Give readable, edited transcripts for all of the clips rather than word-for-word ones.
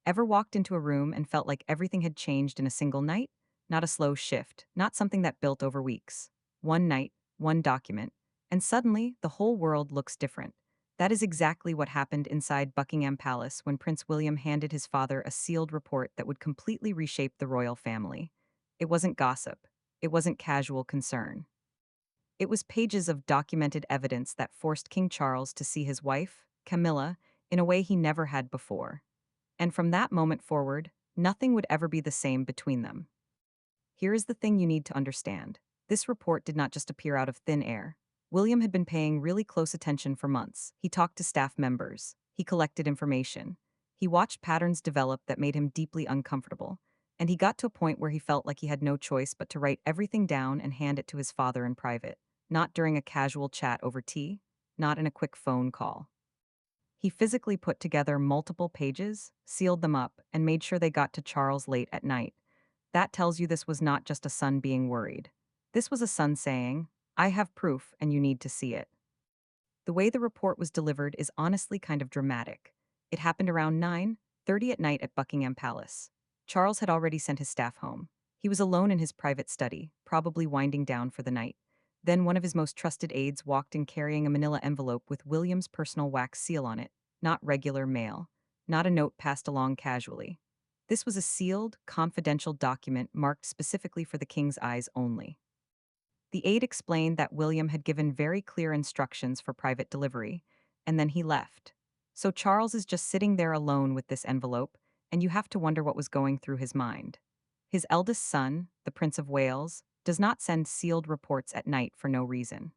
Ever walked into a room and felt like everything had changed in a single night? Not a slow shift, not something that built over weeks. One night, one document, and suddenly the whole world looks different. That is exactly what happened inside Buckingham Palace when Prince William handed his father a sealed report that would completely reshape the royal family. It wasn't gossip. It wasn't casual concern. It was pages of documented evidence that forced King Charles to see his wife, Camilla, in a way he never had before. And from that moment forward, nothing would ever be the same between them. Here is the thing you need to understand. This report did not just appear out of thin air. William had been paying really close attention for months. He talked to staff members. He collected information. He watched patterns develop that made him deeply uncomfortable. And he got to a point where he felt like he had no choice but to write everything down and hand it to his father in private. Not during a casual chat over tea, not in a quick phone call. He physically put together multiple pages, sealed them up, and made sure they got to Charles late at night. That tells you this was not just a son being worried. This was a son saying, I have proof and you need to see it. The way the report was delivered is honestly kind of dramatic. It happened around 9:30 at night at Buckingham Palace. Charles had already sent his staff home. He was alone in his private study, probably winding down for the night. Then one of his most trusted aides walked in carrying a manila envelope with William's personal wax seal on it, not regular mail, not a note passed along casually. This was a sealed, confidential document marked specifically for the king's eyes only. The aide explained that William had given very clear instructions for private delivery, and then he left. So Charles is just sitting there alone with this envelope, and you have to wonder what was going through his mind. His eldest son, the Prince of Wales, does not send sealed reports at night for no reason.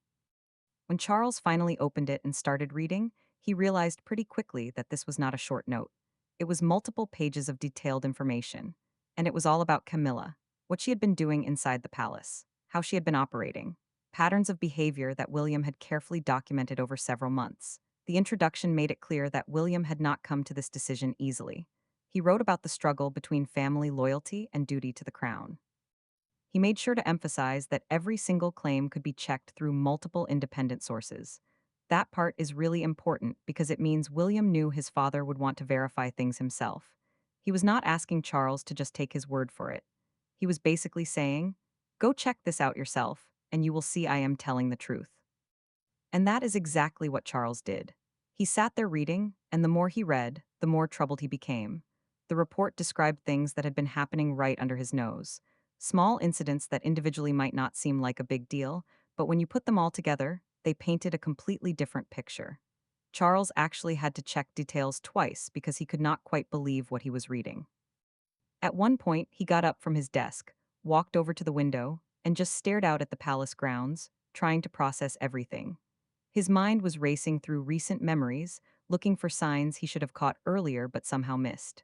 When Charles finally opened it and started reading, he realized pretty quickly that this was not a short note. It was multiple pages of detailed information, and it was all about Camilla, what she had been doing inside the palace, how she had been operating, patterns of behavior that William had carefully documented over several months. The introduction made it clear that William had not come to this decision easily. He wrote about the struggle between family loyalty and duty to the crown. He made sure to emphasize that every single claim could be checked through multiple independent sources. That part is really important because it means William knew his father would want to verify things himself. He was not asking Charles to just take his word for it. He was basically saying, go check this out yourself, and you will see I am telling the truth. And that is exactly what Charles did. He sat there reading, and the more he read, the more troubled he became. The report described things that had been happening right under his nose. Small incidents that individually might not seem like a big deal, but when you put them all together, they painted a completely different picture. Charles actually had to check details twice because he could not quite believe what he was reading. At one point, he got up from his desk, walked over to the window, and just stared out at the palace grounds, trying to process everything. His mind was racing through recent memories, looking for signs he should have caught earlier but somehow missed.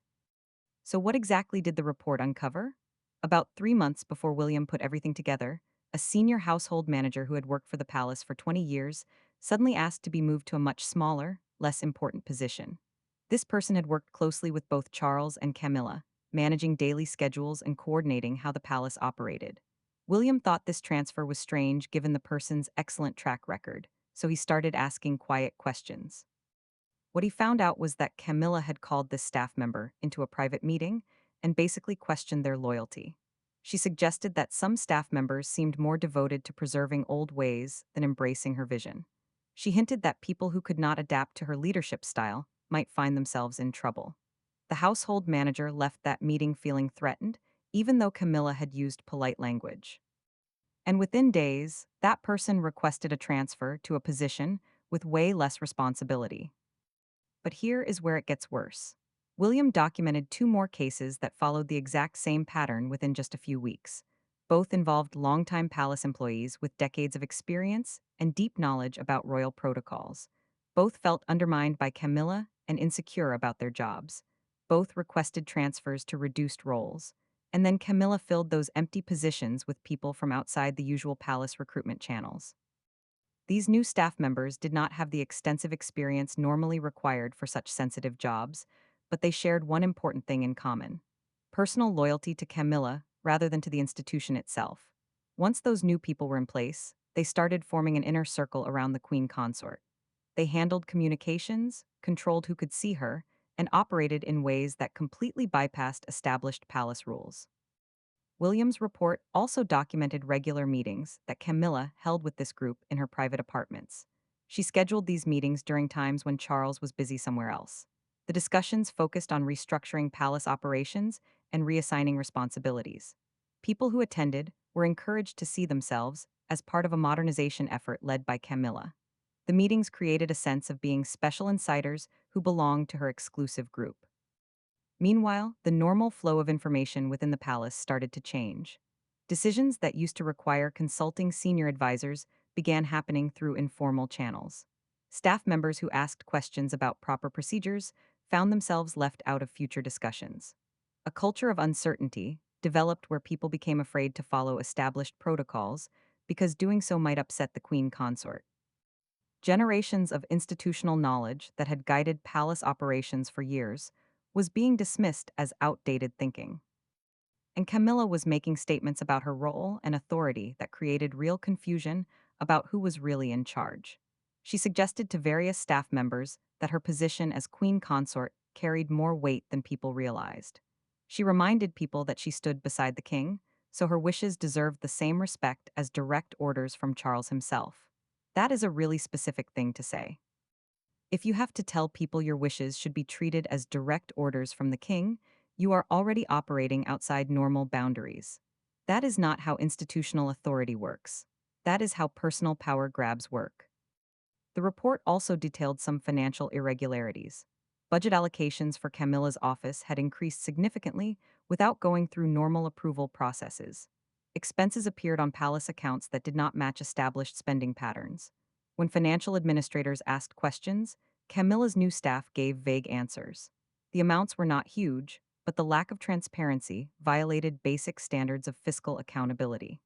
So, what exactly did the report uncover? About 3 months before William put everything together, a senior household manager who had worked for the palace for 20 years suddenly asked to be moved to a much smaller, less important position. This person had worked closely with both Charles and Camilla, managing daily schedules and coordinating how the palace operated. William thought this transfer was strange given the person's excellent track record, so he started asking quiet questions. What he found out was that Camilla had called this staff member into a private meeting and basically questioned their loyalty. She suggested that some staff members seemed more devoted to preserving old ways than embracing her vision. She hinted that people who could not adapt to her leadership style might find themselves in trouble. The household manager left that meeting feeling threatened, even though Camilla had used polite language. And within days, that person requested a transfer to a position with way less responsibility. But here is where it gets worse. William documented two more cases that followed the exact same pattern within just a few weeks. Both involved longtime palace employees with decades of experience and deep knowledge about royal protocols. Both felt undermined by Camilla and insecure about their jobs. Both requested transfers to reduced roles. And then Camilla filled those empty positions with people from outside the usual palace recruitment channels. These new staff members did not have the extensive experience normally required for such sensitive jobs, but they shared one important thing in common: personal loyalty to Camilla rather than to the institution itself. Once those new people were in place, they started forming an inner circle around the queen consort. They handled communications, controlled who could see her, and operated in ways that completely bypassed established palace rules. William's report also documented regular meetings that Camilla held with this group in her private apartments. She scheduled these meetings during times when Charles was busy somewhere else. The discussions focused on restructuring palace operations and reassigning responsibilities. People who attended were encouraged to see themselves as part of a modernization effort led by Camilla. The meetings created a sense of being special insiders who belonged to her exclusive group. Meanwhile, the normal flow of information within the palace started to change. Decisions that used to require consulting senior advisors began happening through informal channels. Staff members who asked questions about proper procedures found themselves left out of future discussions. A culture of uncertainty developed where people became afraid to follow established protocols because doing so might upset the queen consort. Generations of institutional knowledge that had guided palace operations for years was being dismissed as outdated thinking. And Camilla was making statements about her role and authority that created real confusion about who was really in charge. She suggested to various staff members that her position as queen consort carried more weight than people realized. She reminded people that she stood beside the king, so her wishes deserved the same respect as direct orders from Charles himself. That is a really specific thing to say. If you have to tell people your wishes should be treated as direct orders from the king, you are already operating outside normal boundaries. That is not how institutional authority works. That is how personal power grabs work. The report also detailed some financial irregularities. Budget allocations for Camilla's office had increased significantly without going through normal approval processes. Expenses appeared on palace accounts that did not match established spending patterns. When financial administrators asked questions, Camilla's new staff gave vague answers. The amounts were not huge, but the lack of transparency violated basic standards of fiscal accountability.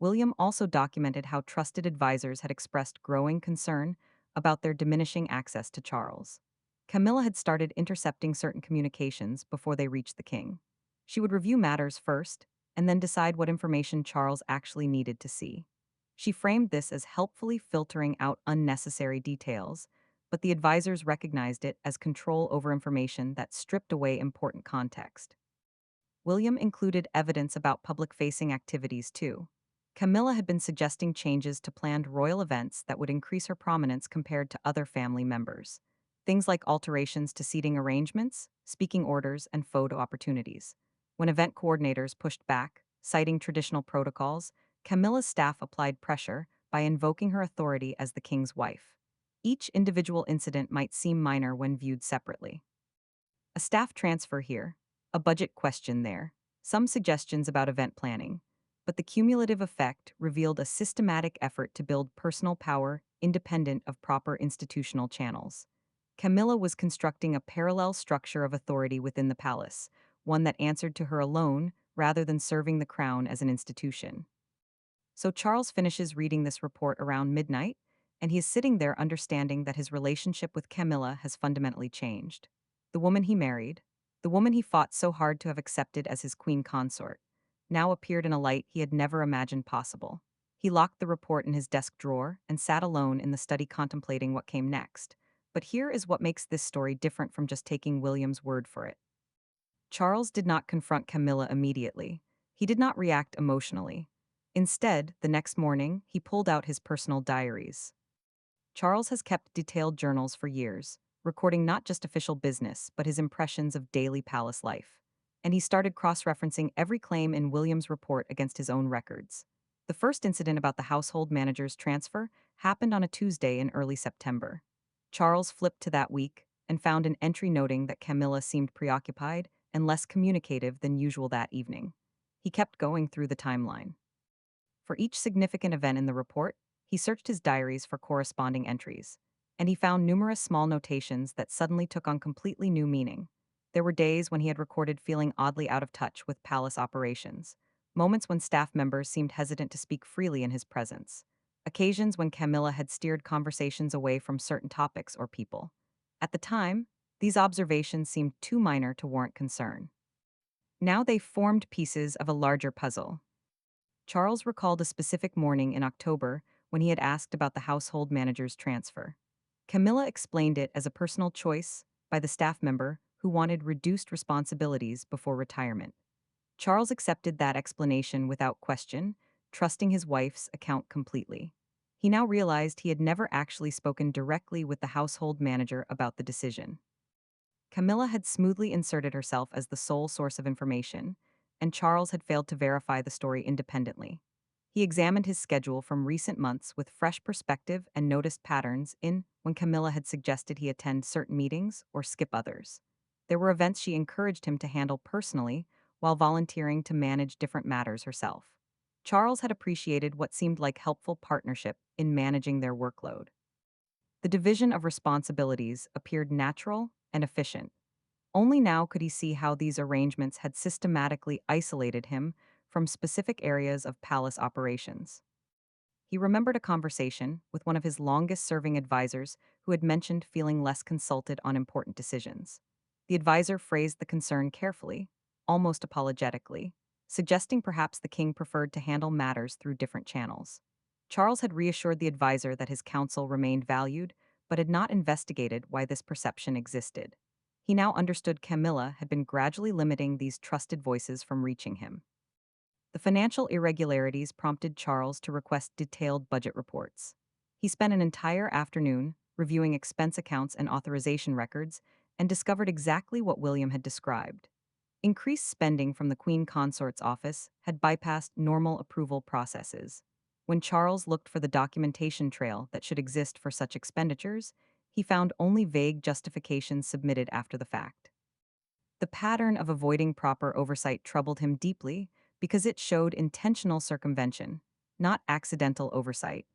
William also documented how trusted advisors had expressed growing concern about their diminishing access to Charles. Camilla had started intercepting certain communications before they reached the king. She would review matters first, and then decide what information Charles actually needed to see. She framed this as helpfully filtering out unnecessary details, but the advisors recognized it as control over information that stripped away important context. William included evidence about public-facing activities too. Camilla had been suggesting changes to planned royal events that would increase her prominence compared to other family members. Things like alterations to seating arrangements, speaking orders, and photo opportunities. When event coordinators pushed back, citing traditional protocols, Camilla's staff applied pressure by invoking her authority as the king's wife. Each individual incident might seem minor when viewed separately. A staff transfer here, a budget question there, some suggestions about event planning, but the cumulative effect revealed a systematic effort to build personal power independent of proper institutional channels. Camilla was constructing a parallel structure of authority within the palace, one that answered to her alone rather than serving the crown as an institution. So Charles finishes reading this report around midnight, and he is sitting there understanding that his relationship with Camilla has fundamentally changed. The woman he married, the woman he fought so hard to have accepted as his queen consort, now appeared in a light he had never imagined possible. He locked the report in his desk drawer and sat alone in the study contemplating what came next. But here is what makes this story different from just taking William's word for it. Charles did not confront Camilla immediately. He did not react emotionally. Instead, the next morning, he pulled out his personal diaries. Charles has kept detailed journals for years, recording not just official business, but his impressions of daily palace life. And he started cross-referencing every claim in William's report against his own records. The first incident about the household manager's transfer happened on a Tuesday in early September. Charles flipped to that week and found an entry noting that Camilla seemed preoccupied and less communicative than usual that evening. He kept going through the timeline. For each significant event in the report, he searched his diaries for corresponding entries, and he found numerous small notations that suddenly took on completely new meaning. There were days when he had recorded feeling oddly out of touch with palace operations, moments when staff members seemed hesitant to speak freely in his presence, occasions when Camilla had steered conversations away from certain topics or people. At the time, these observations seemed too minor to warrant concern. Now they formed pieces of a larger puzzle. Charles recalled a specific morning in October when he had asked about the household manager's transfer. Camilla explained it as a personal choice by the staff member who wanted reduced responsibilities before retirement. Charles accepted that explanation without question, trusting his wife's account completely. He now realized he had never actually spoken directly with the household manager about the decision. Camilla had smoothly inserted herself as the sole source of information, and Charles had failed to verify the story independently. He examined his schedule from recent months with fresh perspective and noticed patterns in when Camilla had suggested he attend certain meetings or skip others. There were events she encouraged him to handle personally while volunteering to manage different matters herself. Charles had appreciated what seemed like helpful partnership in managing their workload. The division of responsibilities appeared natural and efficient. Only now could he see how these arrangements had systematically isolated him from specific areas of palace operations. He remembered a conversation with one of his longest serving advisors who had mentioned feeling less consulted on important decisions. The advisor phrased the concern carefully, almost apologetically, suggesting perhaps the king preferred to handle matters through different channels. Charles had reassured the advisor that his counsel remained valued, but had not investigated why this perception existed. He now understood Camilla had been gradually limiting these trusted voices from reaching him. The financial irregularities prompted Charles to request detailed budget reports. He spent an entire afternoon reviewing expense accounts and authorization records and discovered exactly what William had described. Increased spending from the Queen Consort's office had bypassed normal approval processes. When Charles looked for the documentation trail that should exist for such expenditures, he found only vague justifications submitted after the fact. The pattern of avoiding proper oversight troubled him deeply because it showed intentional circumvention, not accidental oversight.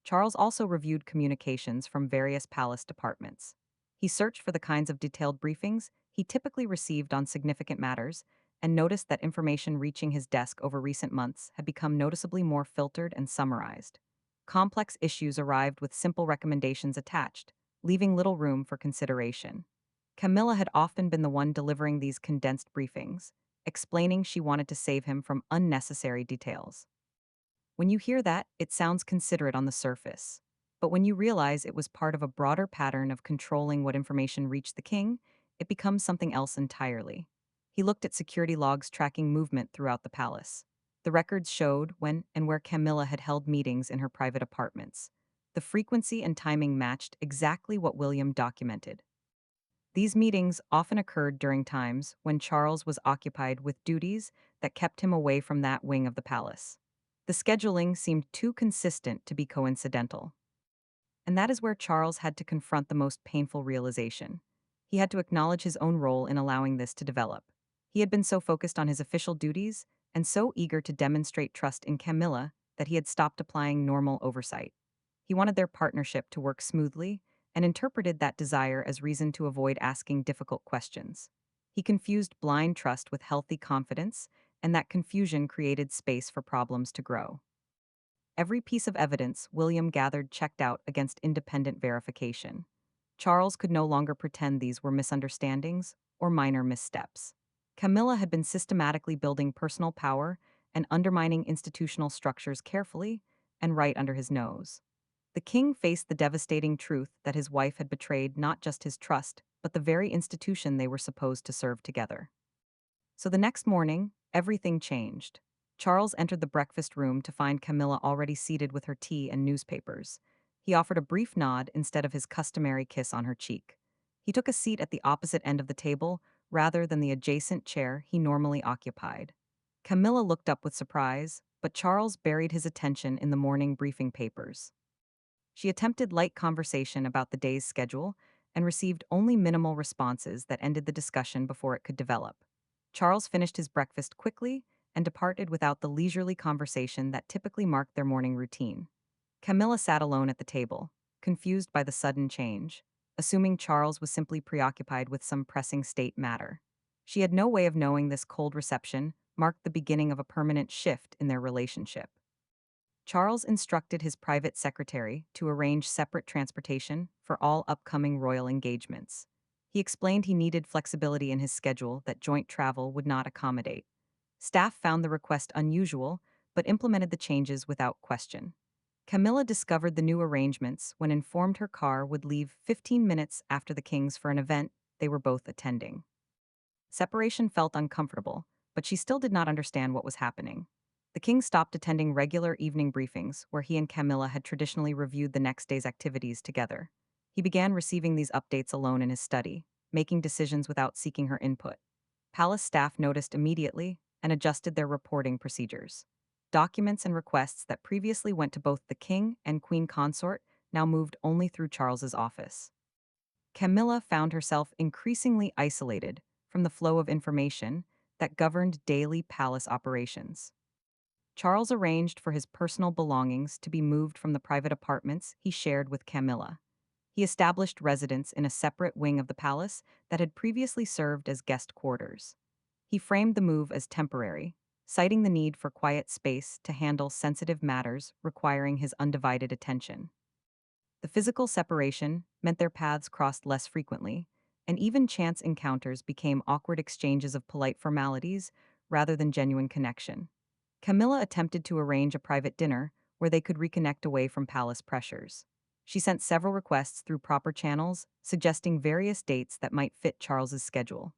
Charles also reviewed communications from various palace departments. He searched for the kinds of detailed briefings he typically received on significant matters and noticed that information reaching his desk over recent months had become noticeably more filtered and summarized. Complex issues arrived with simple recommendations attached, leaving little room for consideration. Camilla had often been the one delivering these condensed briefings, explaining she wanted to save him from unnecessary details. When you hear that, it sounds considerate on the surface. But when you realize it was part of a broader pattern of controlling what information reached the king, it becomes something else entirely. He looked at security logs tracking movement throughout the palace. The records showed when and where Camilla had held meetings in her private apartments. The frequency and timing matched exactly what William documented. These meetings often occurred during times when Charles was occupied with duties that kept him away from that wing of the palace. The scheduling seemed too consistent to be coincidental. And that is where Charles had to confront the most painful realization. He had to acknowledge his own role in allowing this to develop. He had been so focused on his official duties and so eager to demonstrate trust in Camilla that he had stopped applying normal oversight. He wanted their partnership to work smoothly and interpreted that desire as reason to avoid asking difficult questions. He confused blind trust with healthy confidence, and that confusion created space for problems to grow. Every piece of evidence William gathered checked out against independent verification. Charles could no longer pretend these were misunderstandings or minor missteps. Camilla had been systematically building personal power and undermining institutional structures carefully and right under his nose. The king faced the devastating truth that his wife had betrayed not just his trust, but the very institution they were supposed to serve together. So the next morning, everything changed. Charles entered the breakfast room to find Camilla already seated with her tea and newspapers. He offered a brief nod instead of his customary kiss on her cheek. He took a seat at the opposite end of the table rather than the adjacent chair he normally occupied. Camilla looked up with surprise, but Charles buried his attention in the morning briefing papers. She attempted light conversation about the day's schedule and received only minimal responses that ended the discussion before it could develop. Charles finished his breakfast quickly and departed without the leisurely conversation that typically marked their morning routine. Camilla sat alone at the table, confused by the sudden change, assuming Charles was simply preoccupied with some pressing state matter. She had no way of knowing this cold reception marked the beginning of a permanent shift in their relationship. Charles instructed his private secretary to arrange separate transportation for all upcoming royal engagements. He explained he needed flexibility in his schedule that joint travel would not accommodate. Staff found the request unusual, but implemented the changes without question. Camilla discovered the new arrangements when informed her car would leave 15 minutes after the king's for an event they were both attending. Separation felt uncomfortable, but she still did not understand what was happening. The king stopped attending regular evening briefings where he and Camilla had traditionally reviewed the next day's activities together. He began receiving these updates alone in his study, making decisions without seeking her input. Palace staff noticed immediately and adjusted their reporting procedures. Documents and requests that previously went to both the king and queen consort now moved only through Charles's office. Camilla found herself increasingly isolated from the flow of information that governed daily palace operations. Charles arranged for his personal belongings to be moved from the private apartments he shared with Camilla. He established residence in a separate wing of the palace that had previously served as guest quarters. He framed the move as temporary, citing the need for quiet space to handle sensitive matters requiring his undivided attention. The physical separation meant their paths crossed less frequently, and even chance encounters became awkward exchanges of polite formalities rather than genuine connection. Camilla attempted to arrange a private dinner where they could reconnect away from palace pressures. She sent several requests through proper channels, suggesting various dates that might fit Charles's schedule.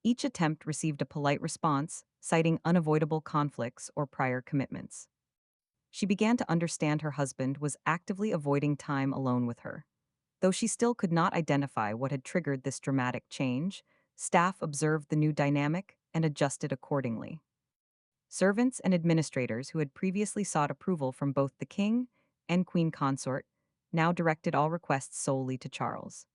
Each attempt received a polite response, citing unavoidable conflicts or prior commitments. She began to understand her husband was actively avoiding time alone with her. Though she still could not identify what had triggered this dramatic change, staff observed the new dynamic and adjusted accordingly. Servants and administrators who had previously sought approval from both the king and queen consort now directed all requests solely to Charles.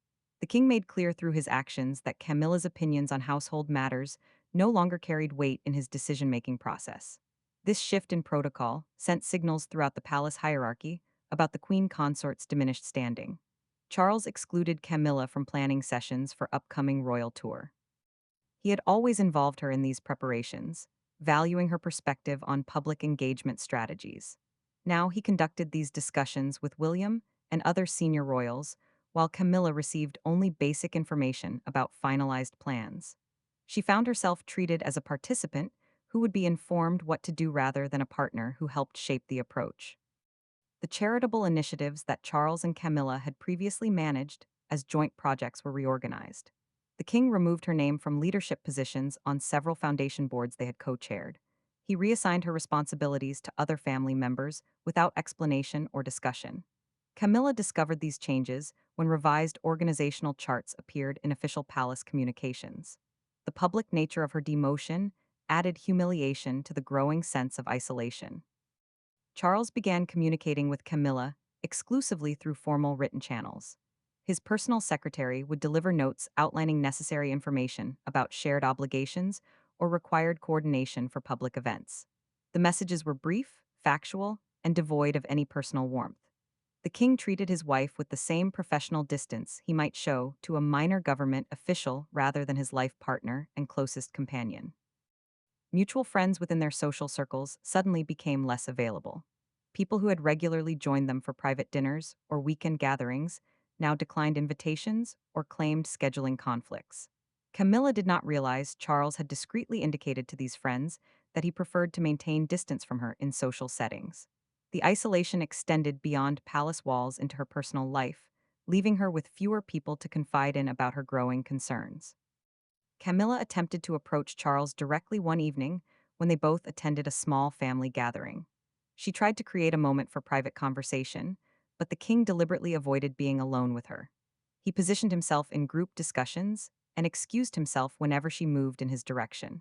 The king made clear through his actions that Camilla's opinions on household matters no longer carried weight in his decision-making process. This shift in protocol sent signals throughout the palace hierarchy about the queen consort's diminished standing. Charles excluded Camilla from planning sessions for upcoming royal tour. He had always involved her in these preparations, valuing her perspective on public engagement strategies. Now he conducted these discussions with William and other senior royals, while Camilla received only basic information about finalized plans. She found herself treated as a participant who would be informed what to do rather than a partner who helped shape the approach. The charitable initiatives that Charles and Camilla had previously managed as joint projects were reorganized. The king removed her name from leadership positions on several foundation boards they had co-chaired. He reassigned her responsibilities to other family members without explanation or discussion. Camilla discovered these changes when revised organizational charts appeared in official palace communications. The public nature of her demotion added humiliation to the growing sense of isolation. Charles began communicating with Camilla exclusively through formal written channels. His personal secretary would deliver notes outlining necessary information about shared obligations or required coordination for public events. The messages were brief, factual, and devoid of any personal warmth. The king treated his wife with the same professional distance he might show to a minor government official rather than his life partner and closest companion. Mutual friends within their social circles suddenly became less available. People who had regularly joined them for private dinners or weekend gatherings now declined invitations or claimed scheduling conflicts. Camilla did not realize Charles had discreetly indicated to these friends that he preferred to maintain distance from her in social settings. The isolation extended beyond palace walls into her personal life, leaving her with fewer people to confide in about her growing concerns. Camilla attempted to approach Charles directly one evening when they both attended a small family gathering. She tried to create a moment for private conversation, but the king deliberately avoided being alone with her. He positioned himself in group discussions and excused himself whenever she moved in his direction.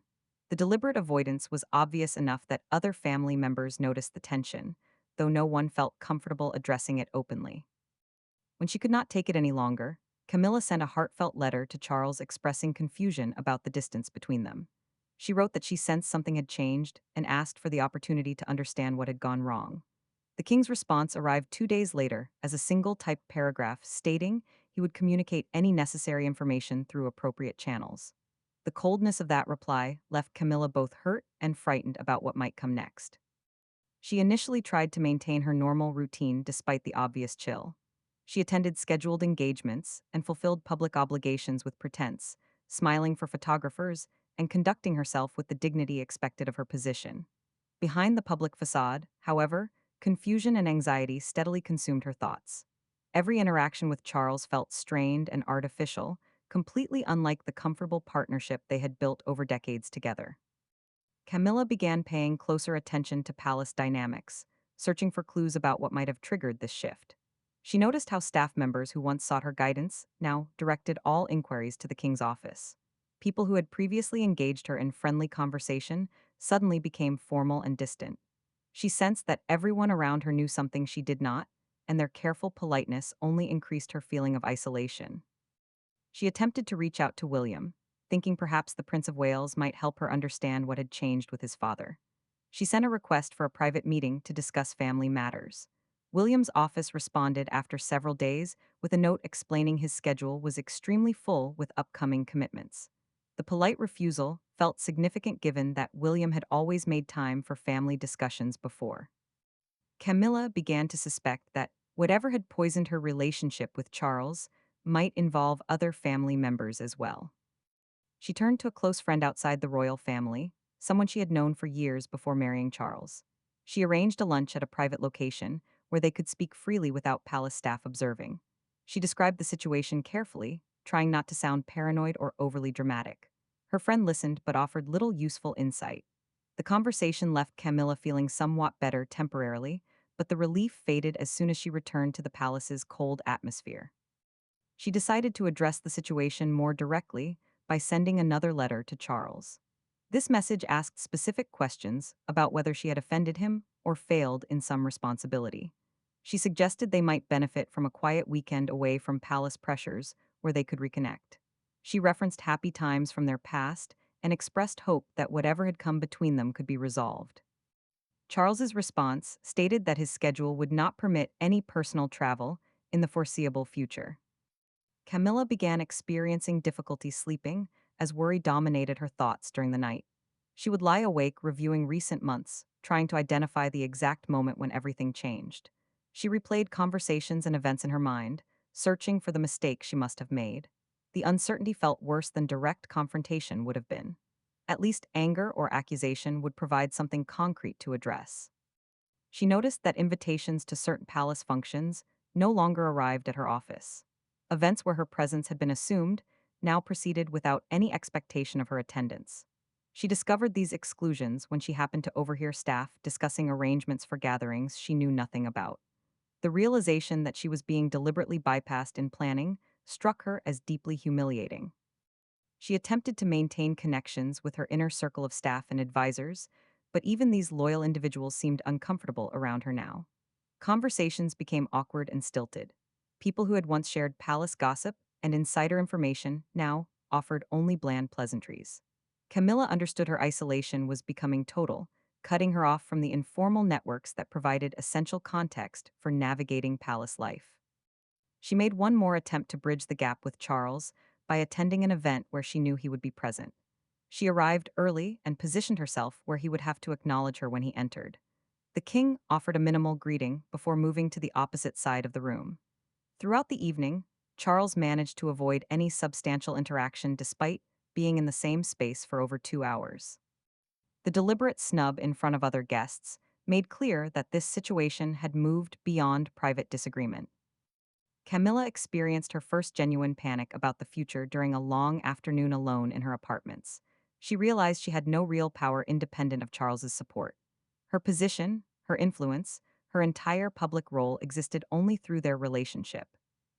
The deliberate avoidance was obvious enough that other family members noticed the tension, though no one felt comfortable addressing it openly. When she could not take it any longer, Camilla sent a heartfelt letter to Charles expressing confusion about the distance between them. She wrote that she sensed something had changed and asked for the opportunity to understand what had gone wrong. The king's response arrived 2 days later as a single typed paragraph stating he would communicate any necessary information through appropriate channels. The coldness of that reply left Camilla both hurt and frightened about what might come next. She initially tried to maintain her normal routine despite the obvious chill. She attended scheduled engagements and fulfilled public obligations with pretense, smiling for photographers and conducting herself with the dignity expected of her position. Behind the public facade, however, Confusion and anxiety steadily consumed her thoughts. Every interaction with Charles felt strained and artificial, completely unlike the comfortable partnership they had built over decades together. Camilla began paying closer attention to palace dynamics, searching for clues about what might have triggered this shift. She noticed how staff members who once sought her guidance now directed all inquiries to the king's office. People who had previously engaged her in friendly conversation suddenly became formal and distant. She sensed that everyone around her knew something she did not, and their careful politeness only increased her feeling of isolation. She attempted to reach out to William, thinking perhaps the Prince of Wales might help her understand what had changed with his father. She sent a request for a private meeting to discuss family matters. William's office responded after several days with a note explaining his schedule was extremely full with upcoming commitments. The polite refusal felt significant given that William had always made time for family discussions before. Camilla began to suspect that whatever had poisoned her relationship with Charles might involve other family members as well. She turned to a close friend outside the royal family, someone she had known for years before marrying Charles. She arranged a lunch at a private location where they could speak freely without palace staff observing. She described the situation carefully, trying not to sound paranoid or overly dramatic. Her friend listened but offered little useful insight. The conversation left Camilla feeling somewhat better temporarily, but the relief faded as soon as she returned to the palace's cold atmosphere. She decided to address the situation more directly by sending another letter to Charles. This message asked specific questions about whether she had offended him or failed in some responsibility. She suggested they might benefit from a quiet weekend away from palace pressures where they could reconnect. She referenced happy times from their past and expressed hope that whatever had come between them could be resolved. Charles's response stated that his schedule would not permit any personal travel in the foreseeable future. Camilla began experiencing difficulty sleeping as worry dominated her thoughts during the night. She would lie awake reviewing recent months, trying to identify the exact moment when everything changed. She replayed conversations and events in her mind, searching for the mistake she must have made. The uncertainty felt worse than direct confrontation would have been. At least anger or accusation would provide something concrete to address. She noticed that invitations to certain palace functions no longer arrived at her office. Events where her presence had been assumed now proceeded without any expectation of her attendance. She discovered these exclusions when she happened to overhear staff discussing arrangements for gatherings she knew nothing about. The realization that she was being deliberately bypassed in planning struck her as deeply humiliating. She attempted to maintain connections with her inner circle of staff and advisors, but even these loyal individuals seemed uncomfortable around her now. Conversations became awkward and stilted. People who had once shared palace gossip and insider information now offered only bland pleasantries. Camilla understood her isolation was becoming total, cutting her off from the informal networks that provided essential context for navigating palace life. She made one more attempt to bridge the gap with Charles by attending an event where she knew he would be present. She arrived early and positioned herself where he would have to acknowledge her when he entered. The king offered a minimal greeting before moving to the opposite side of the room. Throughout the evening, Charles managed to avoid any substantial interaction despite being in the same space for over 2 hours. The deliberate snub in front of other guests made clear that this situation had moved beyond private disagreement. Camilla experienced her first genuine panic about the future during a long afternoon alone in her apartments. She realized she had no real power independent of Charles's support. Her position, her influence, her entire public role existed only through their relationship.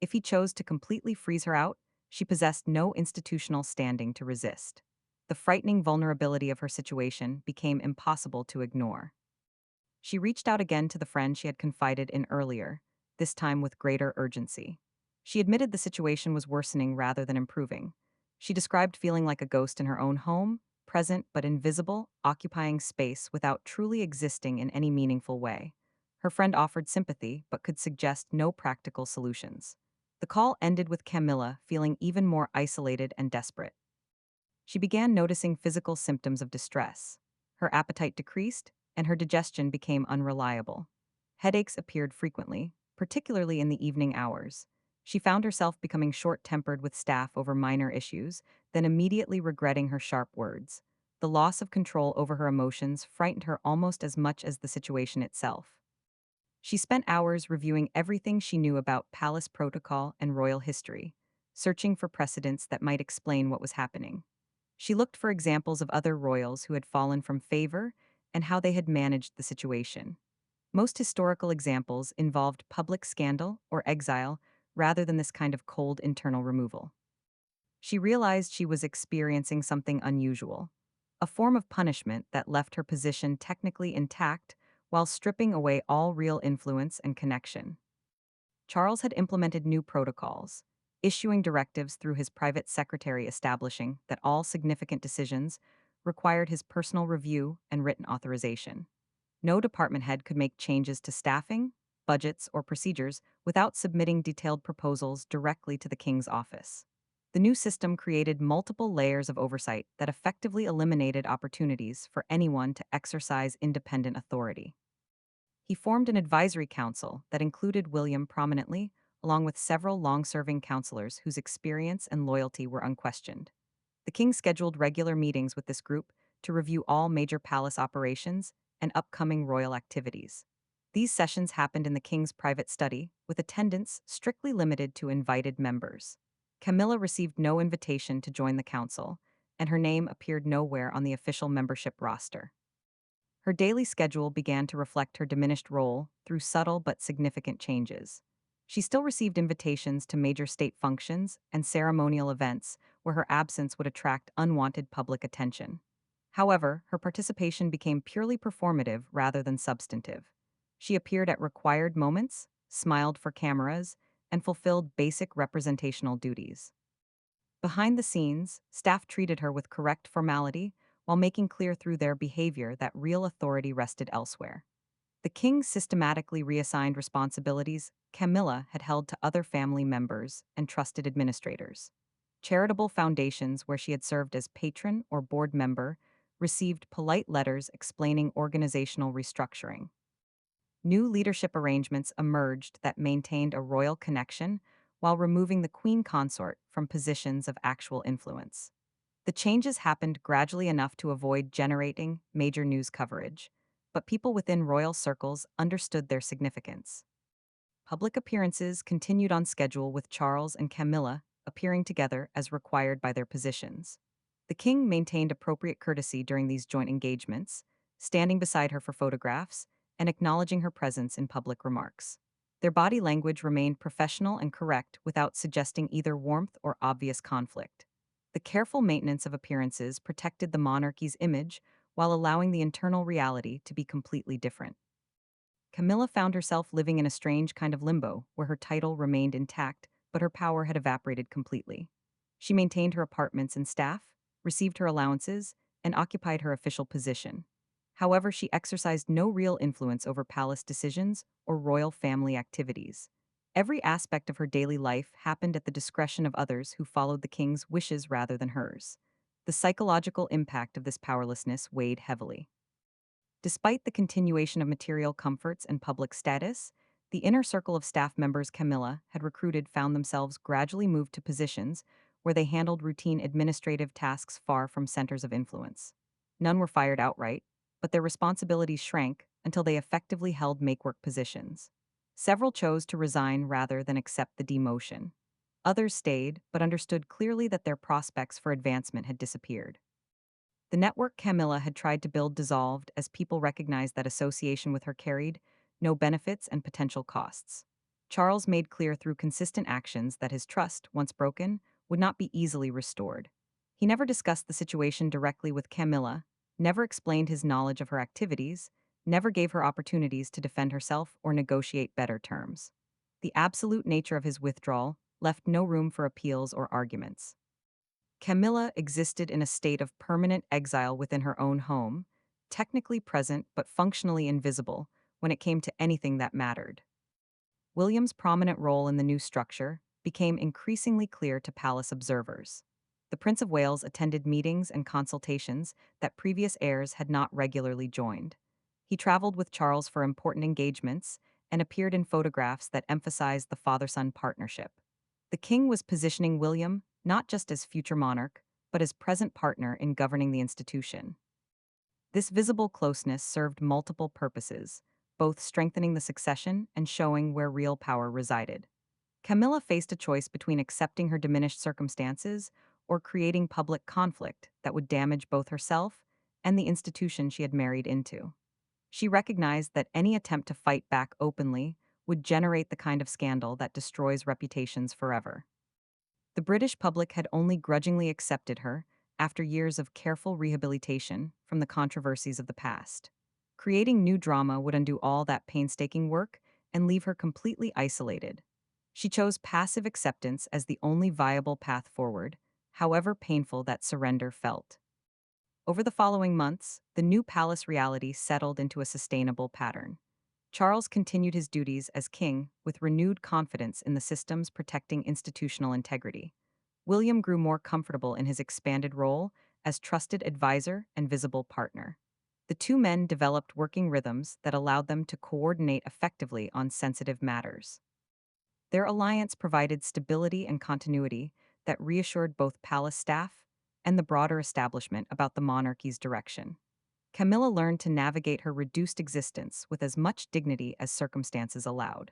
If he chose to completely freeze her out, she possessed no institutional standing to resist. The frightening vulnerability of her situation became impossible to ignore. She reached out again to the friend she had confided in earlier, this time with greater urgency. She admitted the situation was worsening rather than improving. She described feeling like a ghost in her own home, present but invisible, occupying space without truly existing in any meaningful way. Her friend offered sympathy but could suggest no practical solutions. The call ended with Camilla feeling even more isolated and desperate. She began noticing physical symptoms of distress. Her appetite decreased, and her digestion became unreliable. Headaches appeared frequently, particularly in the evening hours. She found herself becoming short-tempered with staff over minor issues, then immediately regretting her sharp words. The loss of control over her emotions frightened her almost as much as the situation itself. She spent hours reviewing everything she knew about palace protocol and royal history, searching for precedents that might explain what was happening. She looked for examples of other royals who had fallen from favor and how they had managed the situation. Most historical examples involved public scandal or exile rather than this kind of cold internal removal. She realized she was experiencing something unusual, a form of punishment that left her position technically intact while stripping away all real influence and connection. Charles had implemented new protocols, issuing directives through his private secretary establishing that all significant decisions required his personal review and written authorization. No department head could make changes to staffing, budgets, or procedures without submitting detailed proposals directly to the king's office. The new system created multiple layers of oversight that effectively eliminated opportunities for anyone to exercise independent authority. He formed an advisory council that included William prominently, along with several long serving counselors whose experience and loyalty were unquestioned. The king scheduled regular meetings with this group to review all major palace operations and upcoming royal activities. These sessions happened in the king's private study, with attendance strictly limited to invited members. Camilla received no invitation to join the council, and her name appeared nowhere on the official membership roster. Her daily schedule began to reflect her diminished role through subtle but significant changes. She still received invitations to major state functions and ceremonial events where her absence would attract unwanted public attention. However, her participation became purely performative rather than substantive. She appeared at required moments, smiled for cameras, and fulfilled basic representational duties. Behind the scenes, staff treated her with correct formality while making clear through their behavior that real authority rested elsewhere. The king systematically reassigned responsibilities Camilla had held to other family members and trusted administrators. Charitable foundations where she had served as patron or board member received polite letters explaining organizational restructuring. New leadership arrangements emerged that maintained a royal connection while removing the queen consort from positions of actual influence. The changes happened gradually enough to avoid generating major news coverage, but people within royal circles understood their significance. Public appearances continued on schedule with Charles and Camilla appearing together as required by their positions. The king maintained appropriate courtesy during these joint engagements, standing beside her for photographs and acknowledging her presence in public remarks. Their body language remained professional and correct without suggesting either warmth or obvious conflict. The careful maintenance of appearances protected the monarchy's image while allowing the internal reality to be completely different. Camilla found herself living in a strange kind of limbo where her title remained intact, but her power had evaporated completely. She maintained her apartments and staff, received her allowances, and occupied her official position. However, she exercised no real influence over palace decisions or royal family activities. Every aspect of her daily life happened at the discretion of others who followed the king's wishes rather than hers. The psychological impact of this powerlessness weighed heavily. Despite the continuation of material comforts and public status, the inner circle of staff members Camilla had recruited found themselves gradually moved to positions where they handled routine administrative tasks far from centers of influence. None were fired outright, but their responsibilities shrank until they effectively held make-work positions. Several chose to resign rather than accept the demotion. Others stayed, but understood clearly that their prospects for advancement had disappeared. The network Camilla had tried to build dissolved as people recognized that association with her carried no benefits and potential costs. Charles made clear through consistent actions that his trust, once broken, would not be easily restored. He never discussed the situation directly with Camilla, never explained his knowledge of her activities, never gave her opportunities to defend herself or negotiate better terms. The absolute nature of his withdrawal left no room for appeals or arguments. Camilla existed in a state of permanent exile within her own home, technically present but functionally invisible when it came to anything that mattered. William's prominent role in the new structure became increasingly clear to palace observers. The Prince of Wales attended meetings and consultations that previous heirs had not regularly joined. He traveled with Charles for important engagements and appeared in photographs that emphasized the father-son partnership. The king was positioning William not just as future monarch, but as present partner in governing the institution. This visible closeness served multiple purposes, both strengthening the succession and showing where real power resided. Camilla faced a choice between accepting her diminished circumstances or creating public conflict that would damage both herself and the institution she had married into. She recognized that any attempt to fight back openly would generate the kind of scandal that destroys reputations forever. The British public had only grudgingly accepted her after years of careful rehabilitation from the controversies of the past. Creating new drama would undo all that painstaking work and leave her completely isolated. She chose passive acceptance as the only viable path forward, however painful that surrender felt. Over the following months, the new palace reality settled into a sustainable pattern. Charles continued his duties as king with renewed confidence in the systems protecting institutional integrity. William grew more comfortable in his expanded role as trusted advisor and visible partner. The two men developed working rhythms that allowed them to coordinate effectively on sensitive matters. Their alliance provided stability and continuity that reassured both palace staff and the broader establishment about the monarchy's direction. Camilla learned to navigate her reduced existence with as much dignity as circumstances allowed.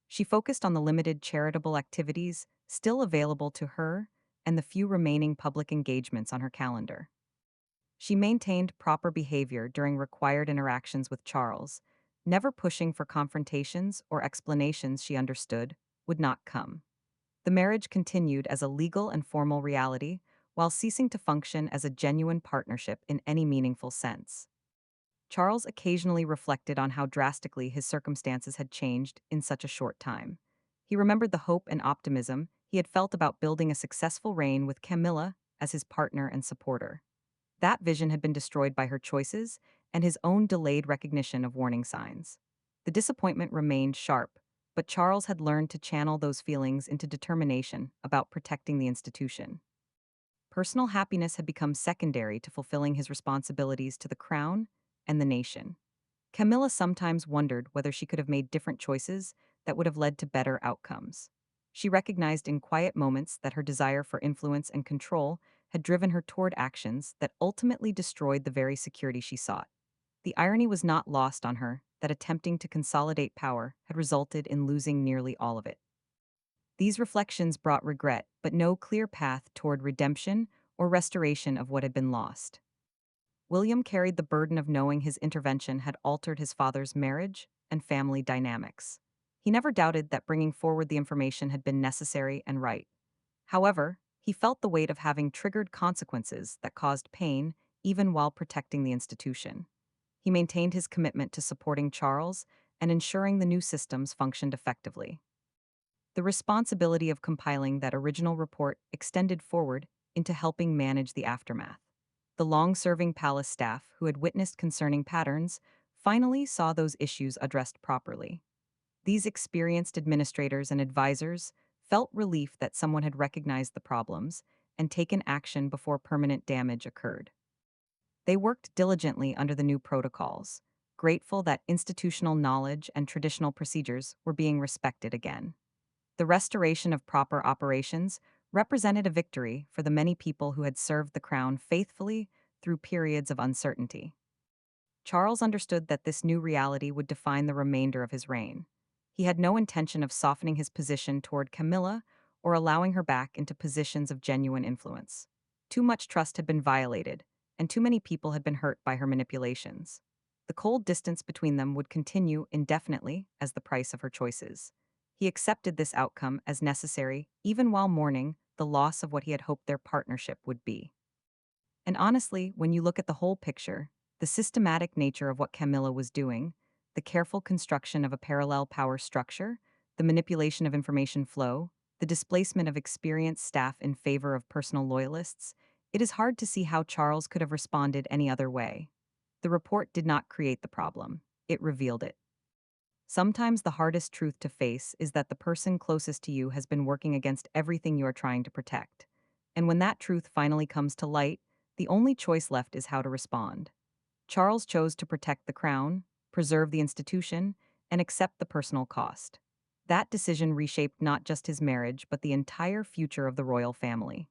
She focused on the limited charitable activities still available to her and the few remaining public engagements on her calendar. She maintained proper behavior during required interactions with Charles, never pushing for confrontations or explanations she understood would not come. The marriage continued as a legal and formal reality while ceasing to function as a genuine partnership in any meaningful sense. Charles occasionally reflected on how drastically his circumstances had changed in such a short time. He remembered the hope and optimism he had felt about building a successful reign with Camilla as his partner and supporter. That vision had been destroyed by her choices and his own delayed recognition of warning signs. The disappointment remained sharp, but Charles had learned to channel those feelings into determination about protecting the institution. Personal happiness had become secondary to fulfilling his responsibilities to the crown and the nation. Camilla sometimes wondered whether she could have made different choices that would have led to better outcomes. She recognized in quiet moments that her desire for influence and control had driven her toward actions that ultimately destroyed the very security she sought. The irony was not lost on her that attempting to consolidate power had resulted in losing nearly all of it. These reflections brought regret, but no clear path toward redemption or restoration of what had been lost. William carried the burden of knowing his intervention had altered his father's marriage and family dynamics. He never doubted that bringing forward the information had been necessary and right. However, he felt the weight of having triggered consequences that caused pain even while protecting the institution. He maintained his commitment to supporting Charles and ensuring the new systems functioned effectively. The responsibility of compiling that original report extended forward into helping manage the aftermath. The long-serving palace staff, who had witnessed concerning patterns, finally saw those issues addressed properly. These experienced administrators and advisors felt relief that someone had recognized the problems and taken action before permanent damage occurred. They worked diligently under the new protocols, grateful that institutional knowledge and traditional procedures were being respected again. The restoration of proper operations represented a victory for the many people who had served the crown faithfully through periods of uncertainty. Charles understood that this new reality would define the remainder of his reign. He had no intention of softening his position toward Camilla or allowing her back into positions of genuine influence. Too much trust had been violated, and too many people had been hurt by her manipulations. The cold distance between them would continue indefinitely as the price of her choices. He accepted this outcome as necessary, even while mourning the loss of what he had hoped their partnership would be. And honestly, when you look at the whole picture, the systematic nature of what Camilla was doing, the careful construction of a parallel power structure, the manipulation of information flow, the displacement of experienced staff in favor of personal loyalists, it is hard to see how Charles could have responded any other way. The report did not create the problem, it revealed it. Sometimes the hardest truth to face is that the person closest to you has been working against everything you are trying to protect. And when that truth finally comes to light, the only choice left is how to respond. Charles chose to protect the crown, preserve the institution, and accept the personal cost. That decision reshaped not just his marriage, but the entire future of the royal family.